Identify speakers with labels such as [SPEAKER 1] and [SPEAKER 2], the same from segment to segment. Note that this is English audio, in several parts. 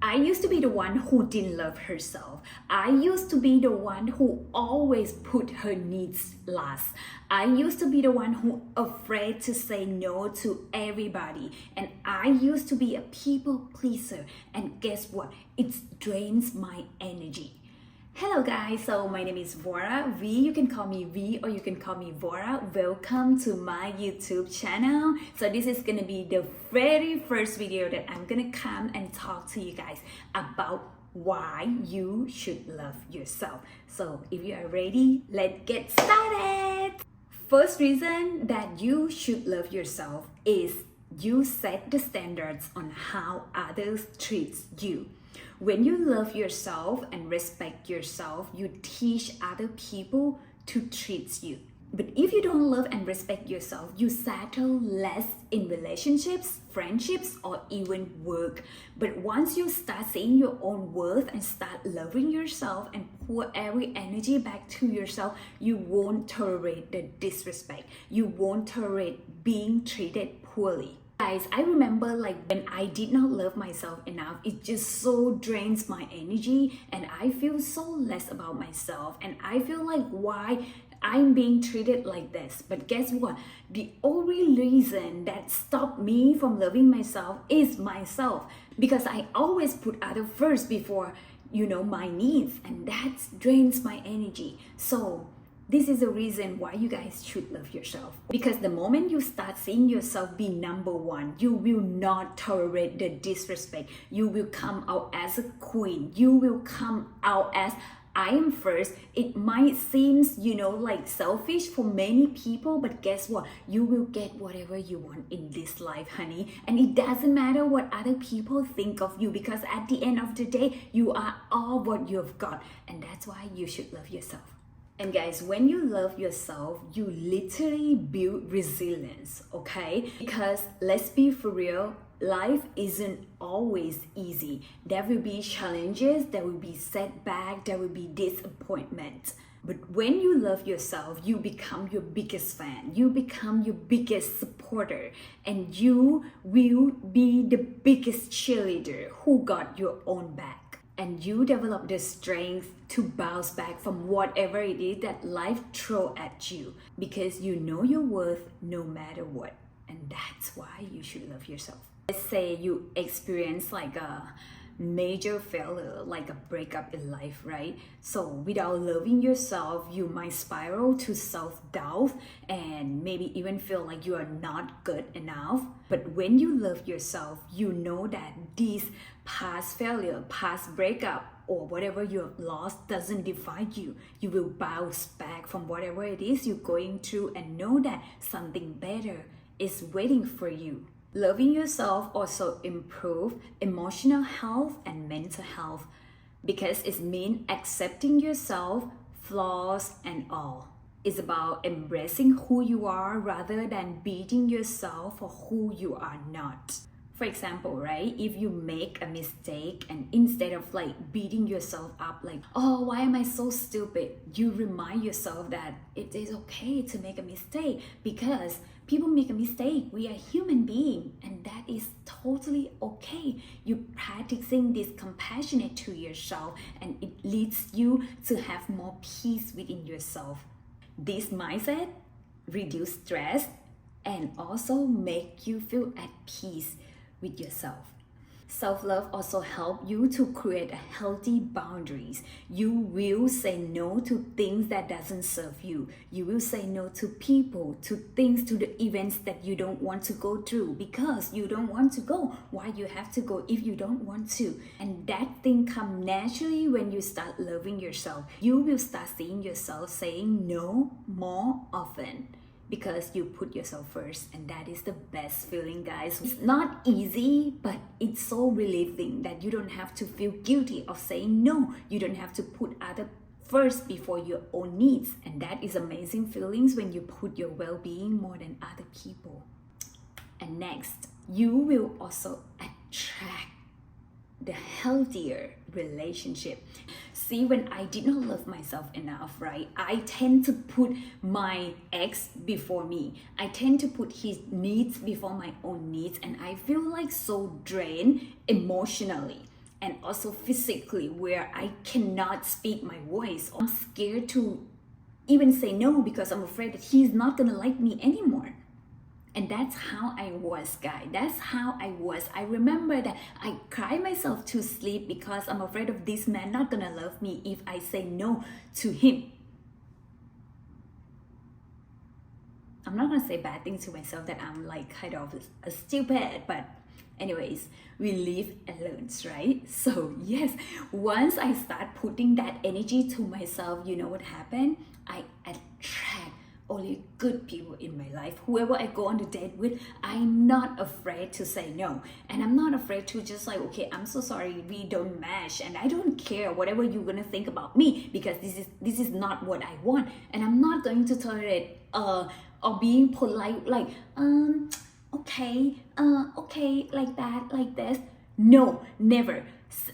[SPEAKER 1] I used to be the one who didn't love herself. I used to be the one who always put her needs last. I used to be the one who afraid to say no to everybody. And I used to be a people pleaser. And guess what? It drains my energy. Hello guys, so my name is Vora. You can call me V or you can call me Vora. Welcome to my YouTube channel. So this is gonna be the very first video that I'm gonna come and talk to you guys about why you should love yourself. So if you are ready, let's get started. First reason that you should love yourself is you set the standards on how others treat you. When you love yourself and respect yourself, you teach other people to treat you. But if you don't love and respect yourself, you settle less in relationships, friendships, or even work. But once you start seeing your own worth and start loving yourself and pour every energy back to yourself, you won't tolerate the disrespect. You won't tolerate being treated poorly. Guys, I remember when I did not love myself enough, it just so drains my energy and I feel so less about myself and I feel like why I'm being treated like this. But guess what? The only reason that stopped me from loving myself is myself, because I always put others first before, my needs, and that drains my energy. So this is the reason why you guys should love yourself. Because the moment you start seeing yourself be number one, you will not tolerate the disrespect. You will come out as a queen. You will come out as I am first. It might seem, selfish for many people, but guess what? You will get whatever you want in this life, honey. And it doesn't matter what other people think of you, because at the end of the day, you are all what you've got. And that's why you should love yourself. And guys, when you love yourself, you literally build resilience, okay? Because let's be for real, life isn't always easy. There will be challenges, there will be setbacks, there will be disappointment. But when you love yourself, you become your biggest fan, you become your biggest supporter, and you will be the biggest cheerleader who got your own back. And you develop the strength to bounce back from whatever it is that life throws at you, because you know your worth no matter what. And that's why you should love yourself. Let's say you experience a major failure, like a breakup in life, right? So without loving yourself, you might spiral to self-doubt and maybe even feel like you are not good enough. But when you love yourself, you know that this past failure, past breakup, or whatever you have lost doesn't define you. You will bounce back from whatever it is you're going through and know that something better is waiting for you. Loving yourself also improve emotional health and mental health, because it means accepting yourself, flaws and all. It's about embracing who you are rather than beating yourself for who you are not. For example, right, if you make a mistake and instead of beating yourself up oh, why am I so stupid, you remind yourself that it is okay to make a mistake, because people make a mistake. We are human beings and that is totally okay. You practicing this compassionate to yourself and it leads you to have more peace within yourself. This mindset reduce stress and also make you feel at peace with yourself. Self-love also helps you to create healthy boundaries. You will say no to things that doesn't serve you. You will say no to people, to things, to the events that you don't want to go through because you don't want to go. Why you have to go if you don't want to? And that thing comes naturally when you start loving yourself. You will start seeing yourself saying no more often, because you put yourself first, and that is the best feeling, guys. It's not easy, but it's so relieving that you don't have to feel guilty of saying no. You don't have to put other first before your own needs, and that is amazing feelings when you put your well-being more than other people. And next, you will also attract the healthier relationship. See, when I did not love myself enough, right, I tend to put my ex before me. I tend to put his needs before my own needs, and I feel so drained emotionally. and also physically, where I cannot speak my voice. I'm scared to even say no because I'm afraid that he's not gonna like me anymore. And that's how I was, guys. That's how I was. I remember that I cry myself to sleep because I'm afraid of this man not gonna love me if I say no to him. I'm not gonna say bad things to myself that I'm like kind of a stupid, but anyways, we live and learn, right? So yes, once I start putting that energy to myself, you know what happened? I attract only good people in my life. Whoever I go on the date with, I'm not afraid to say no. And I'm not afraid to just like, okay, I'm so sorry, we don't match, and I don't care whatever you're gonna think about me, because this is not what I want. And I'm not going to tolerate or being polite like okay, like that, like this. No, never.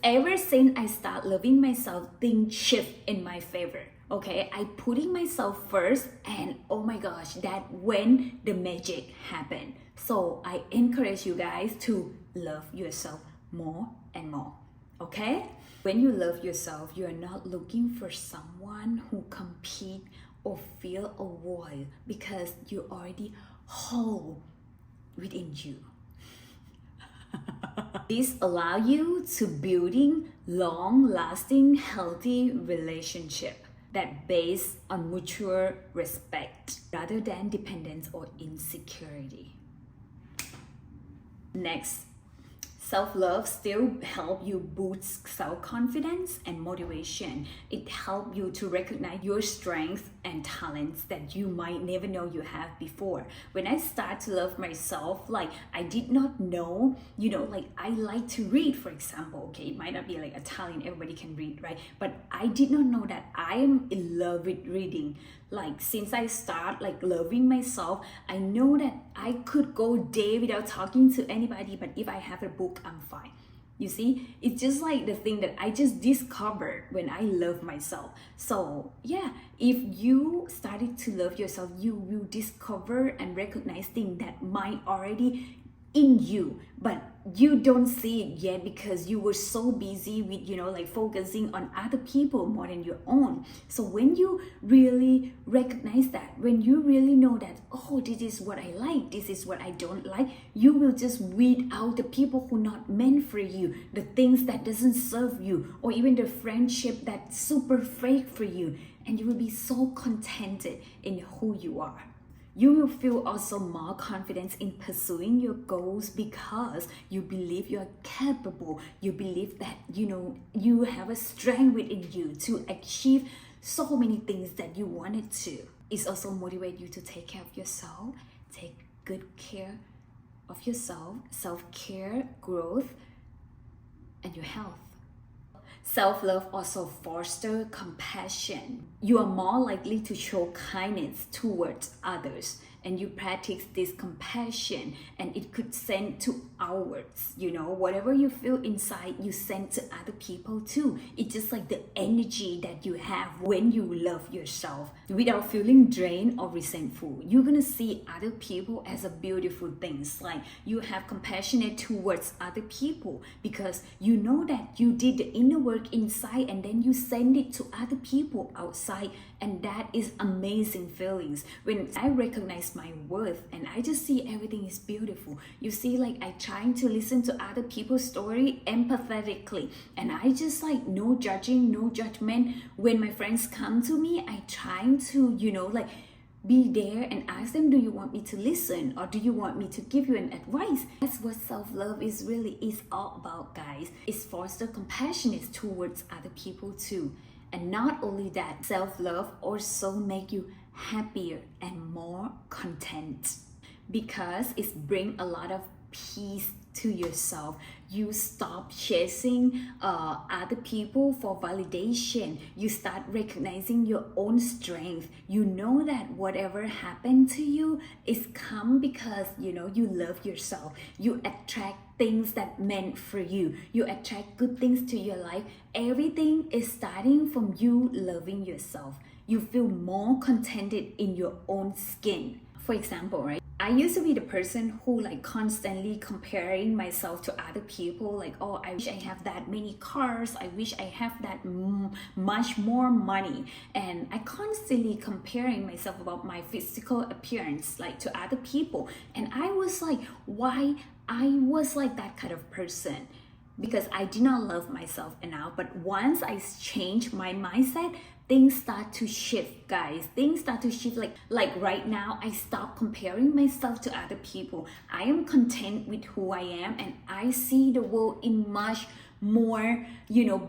[SPEAKER 1] Ever since I start loving myself, things shift in my favor. Okay, I putting myself first, and oh my gosh, that when the magic happened. So I encourage you guys to love yourself more and more. Okay, when you love yourself, you are not looking for someone who compete or fill a void, because you're already whole within you. This allow you to building long-lasting, healthy relationship that based on mutual respect rather than dependence or insecurity. Next, self-love still help you boost self-confidence and motivation. It helps you to recognize your strengths and talents that you might never know you have before. When I start to love myself, like I did not know, like I like to read, for example. Okay, it might not be like a talent, everybody can read, right? But I did not know that I am in love with reading. Like since I start like loving myself, I know that I could go day without talking to anybody, but if I have a book, I'm fine. You see, it's just like the thing that I just discovered when I love myself. So yeah, if you started to love yourself, you will discover and recognize things that might already in you, but you don't see it yet because you were so busy with like focusing on other people more than your own. So when you really recognize that, when you really know that, oh, this is what I like, this is what I don't like, you will just weed out the people who not meant for you, the things that doesn't serve you, or even the friendship that's super fake for you, and you will be so contented in who you are. You will feel also more confidence in pursuing your goals because you believe you're capable. You believe that, you have a strength within you to achieve so many things that you wanted to. It's also motivate you to take care of yourself, take good care of yourself, self-care, growth, and your health. Self-love also fosters compassion. You are more likely to show kindness towards others, and you practice this compassion, and it could send to outwards. Whatever you feel inside, you send to other people too. It's just like the energy that you have when you love yourself without feeling drained or resentful. You're gonna see other people as a beautiful things. Like you have compassionate towards other people because you know that you did the inner work inside, and then you send it to other people outside, and that is amazing feelings. When I recognize my worth and I just see everything is beautiful. You see, like I trying to listen to other people's story empathetically, and I just like no judging, no judgment. When my friends come to me, I trying to like be there and ask them, do you want me to listen, or do you want me to give you an advice? That's what self-love is all about, guys. It's foster compassionate towards other people too. And not only that, self-love also make you happier and more content because it's bring a lot of peace to yourself. You stop chasing other people for validation. You start recognizing your own strength. You know that whatever happened to you is come because you love yourself. You attract things that meant for you. You attract good things to your life. Everything is starting from you loving yourself. You feel more contented in your own skin. For example, right? I used to be the person who like constantly comparing myself to other people, like, oh, I wish I have that many cars, I wish I have that much more money, and I constantly comparing myself about my physical appearance like to other people. And I was like, why I was like that kind of person? Because I did not love myself enough. But once I changed my mindset, things start to shift, guys. Things start to shift. Like right now, I stop comparing myself to other people. I am content with who I am, and I see the world in much more,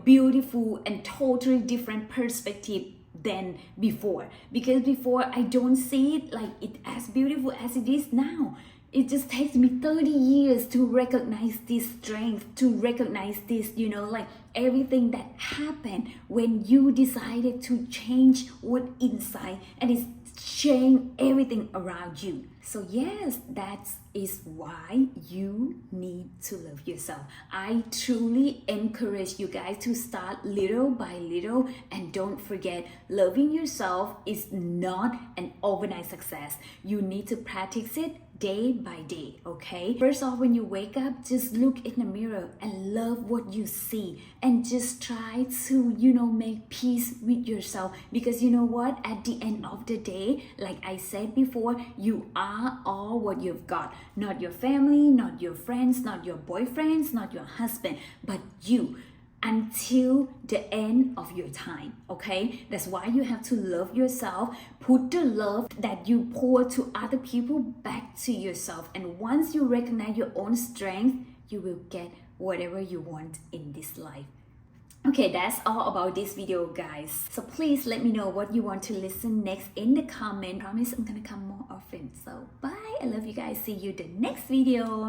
[SPEAKER 1] beautiful and totally different perspective than before. Because before, I don't see it like it as beautiful as it is now. It just takes me 30 years to recognize this strength, to recognize this, like everything that happened when you decided to change what inside, and it's change everything around you. So yes, that is why you need to love yourself. I truly encourage you guys to start little by little, and don't forget, loving yourself is not an overnight success. You need to practice it day by day, okay? First off, when you wake up, just look in the mirror and love what you see, and just try to, make peace with yourself. Because you know what? At the end of the day, like I said before, you are all what you've got. Not your family, not your friends, not your boyfriends, not your husband, but you. Until the end of your time, okay? That's why you have to love yourself. Put the love that you pour to other people back to yourself. And once you recognize your own strength, you will get whatever you want in this life. Okay, that's all about this video, guys. So please let me know what you want to listen next in the comment. I promise I'm gonna come more often. So bye. I love you guys. See you the next video.